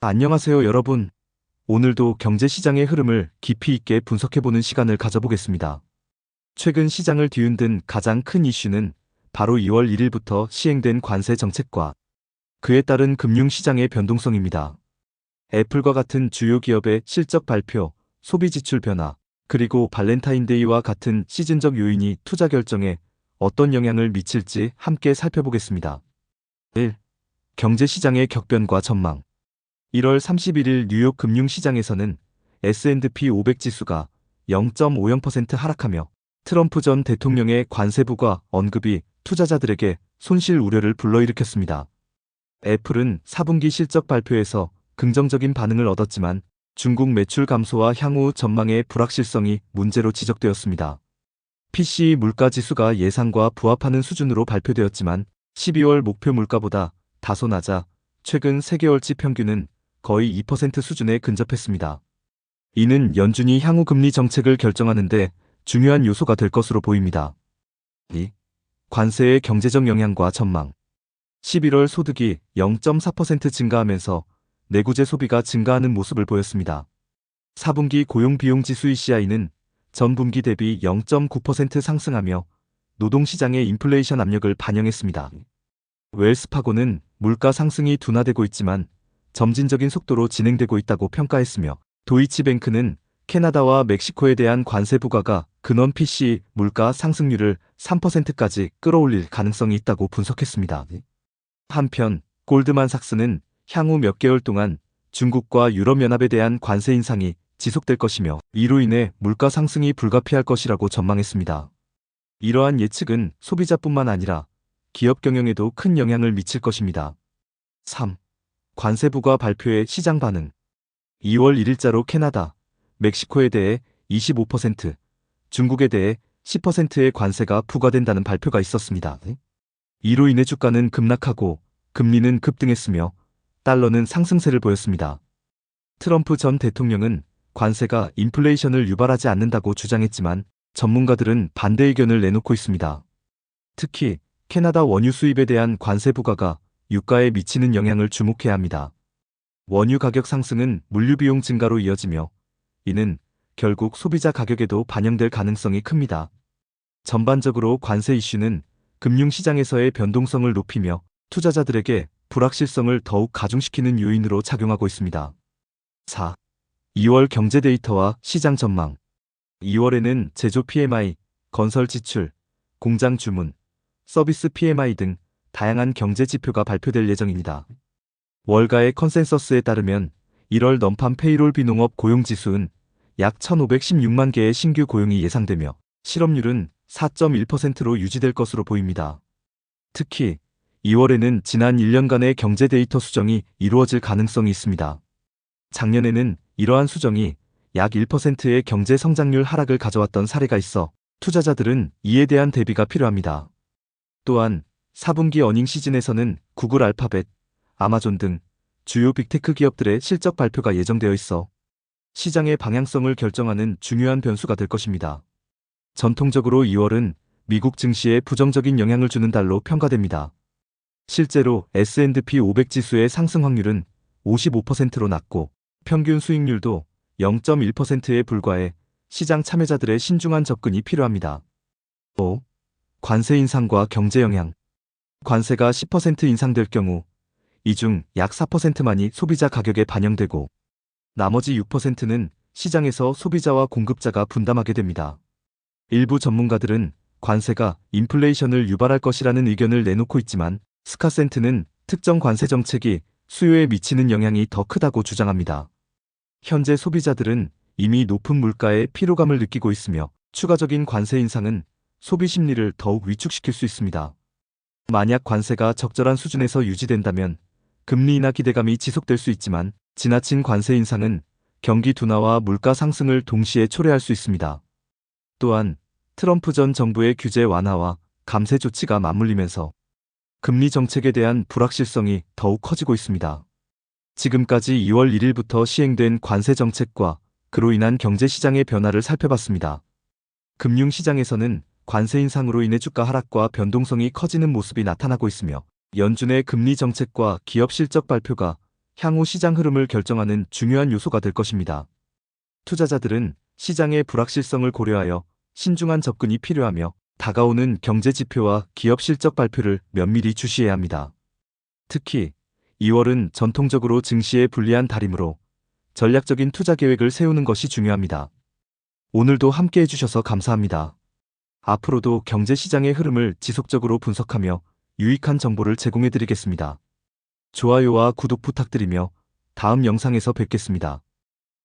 안녕하세요, 여러분. 오늘도 경제시장의 흐름을 깊이 있게 분석해보는 시간을 가져보겠습니다. 최근 시장을 뒤흔든 가장 큰 이슈는 바로 2월 1일부터 시행된 관세 정책과 그에 따른 금융시장의 변동성입니다. 애플과 같은 주요 기업의 실적 발표, 소비 지출 변화, 그리고 발렌타인데이와 같은 시즌적 요인이 투자 결정에 어떤 영향을 미칠지 함께 살펴보겠습니다. 1. 경제시장의 격변과 전망. 1월 31일 뉴욕 금융시장에서는 S&P 500 지수가 0.50% 하락하며 트럼프 전 대통령의 관세 부과 언급이 투자자들에게 손실 우려를 불러일으켰습니다. 애플은 4분기 실적 발표에서 긍정적인 반응을 얻었지만 중국 매출 감소와 향후 전망의 불확실성이 문제로 지적되었습니다. PC 물가 지수가 예상과 부합하는 수준으로 발표되었지만 12월 목표 물가보다 다소 낮아 최근 3개월치 평균은 거의 2% 수준에 근접했습니다. 이는 연준이 향후 금리 정책을 결정하는 데 중요한 요소가 될 것으로 보입니다. 2. 관세의 경제적 영향과 전망. 11월 소득이 0.4% 증가하면서 내구재 소비가 증가하는 모습을 보였습니다. 4분기 고용비용지수 ECI는 전분기 대비 0.9% 상승하며 노동시장의 인플레이션 압력을 반영했습니다. 웰스파고는 물가 상승이 둔화되고 있지만 점진적인 속도로 진행되고 있다고 평가했으며 도이치뱅크는 캐나다와 멕시코에 대한 관세 부과가 근원 PC 물가 상승률을 3%까지 끌어올릴 가능성이 있다고 분석했습니다. 한편 골드만삭스는 향후 몇 개월 동안 중국과 유럽연합에 대한 관세 인상이 지속될 것이며 이로 인해 물가 상승이 불가피할 것이라고 전망했습니다. 이러한 예측은 소비자뿐만 아니라 기업 경영에도 큰 영향을 미칠 것입니다. 3. 관세 부과 발표의 시장 반응. 2월 1일자로 캐나다, 멕시코에 대해 25%, 중국에 대해 10%의 관세가 부과된다는 발표가 있었습니다. 이로 인해 주가는 급락하고 금리는 급등했으며 달러는 상승세를 보였습니다. 트럼프 전 대통령은 관세가 인플레이션을 유발하지 않는다고 주장했지만 전문가들은 반대 의견을 내놓고 있습니다. 특히 캐나다 원유 수입에 대한 관세 부과가 유가에 미치는 영향을 주목해야 합니다. 원유 가격 상승은 물류 비용 증가로 이어지며 이는 결국 소비자 가격에도 반영될 가능성이 큽니다. 전반적으로 관세 이슈는 금융시장에서의 변동성을 높이며 투자자들에게 불확실성을 더욱 가중시키는 요인으로 작용하고 있습니다. 4. 2월 경제 데이터와 시장 전망. 2월에는 제조 PMI, 건설 지출, 공장 주문, 서비스 PMI 등 다양한 경제 지표가 발표될 예정입니다. 월가의 컨센서스에 따르면 1월 넘판 페이롤 비농업 고용지수는 약 1,516만 개의 신규 고용이 예상되며 실업률은 4.1%로 유지될 것으로 보입니다. 특히 2월에는 지난 1년간의 경제 데이터 수정이 이루어질 가능성이 있습니다. 작년에는 이러한 수정이 약 1%의 경제 성장률 하락을 가져왔던 사례가 있어 투자자들은 이에 대한 대비가 필요합니다. 또한 4분기 어닝 시즌에서는 구글 알파벳, 아마존 등 주요 빅테크 기업들의 실적 발표가 예정되어 있어 시장의 방향성을 결정하는 중요한 변수가 될 것입니다. 전통적으로 2월은 미국 증시에 부정적인 영향을 주는 달로 평가됩니다. 실제로 S&P 500 지수의 상승 확률은 55%로 낮고 평균 수익률도 0.1%에 불과해 시장 참여자들의 신중한 접근이 필요합니다. 5. 관세 인상과 경제 영향. 관세가 10% 인상될 경우 이 중 약 4%만이 소비자 가격에 반영되고 나머지 6%는 시장에서 소비자와 공급자가 분담하게 됩니다. 일부 전문가들은 관세가 인플레이션을 유발할 것이라는 의견을 내놓고 있지만 스카센트는 특정 관세 정책이 수요에 미치는 영향이 더 크다고 주장합니다. 현재 소비자들은 이미 높은 물가에 피로감을 느끼고 있으며 추가적인 관세 인상은 소비 심리를 더욱 위축시킬 수 있습니다. 만약 관세가 적절한 수준에서 유지된다면 금리 인하 기대감이 지속될 수 있지만 지나친 관세 인상은 경기 둔화와 물가 상승을 동시에 초래할 수 있습니다. 또한 트럼프 전 정부의 규제 완화와 감세 조치가 맞물리면서 금리 정책에 대한 불확실성이 더욱 커지고 있습니다. 지금까지 2월 1일부터 시행된 관세 정책과 그로 인한 경제시장의 변화를 살펴봤습니다. 금융시장에서는 관세 인상으로 인해 주가 하락과 변동성이 커지는 모습이 나타나고 있으며 연준의 금리 정책과 기업 실적 발표가 향후 시장 흐름을 결정하는 중요한 요소가 될 것입니다. 투자자들은 시장의 불확실성을 고려하여 신중한 접근이 필요하며 다가오는 경제 지표와 기업 실적 발표를 면밀히 주시해야 합니다. 특히 2월은 전통적으로 증시에 불리한 달이므로 전략적인 투자 계획을 세우는 것이 중요합니다. 오늘도 함께 해주셔서 감사합니다. 앞으로도 경제 시장의 흐름을 지속적으로 분석하며 유익한 정보를 제공해드리겠습니다. 좋아요와 구독 부탁드리며 다음 영상에서 뵙겠습니다.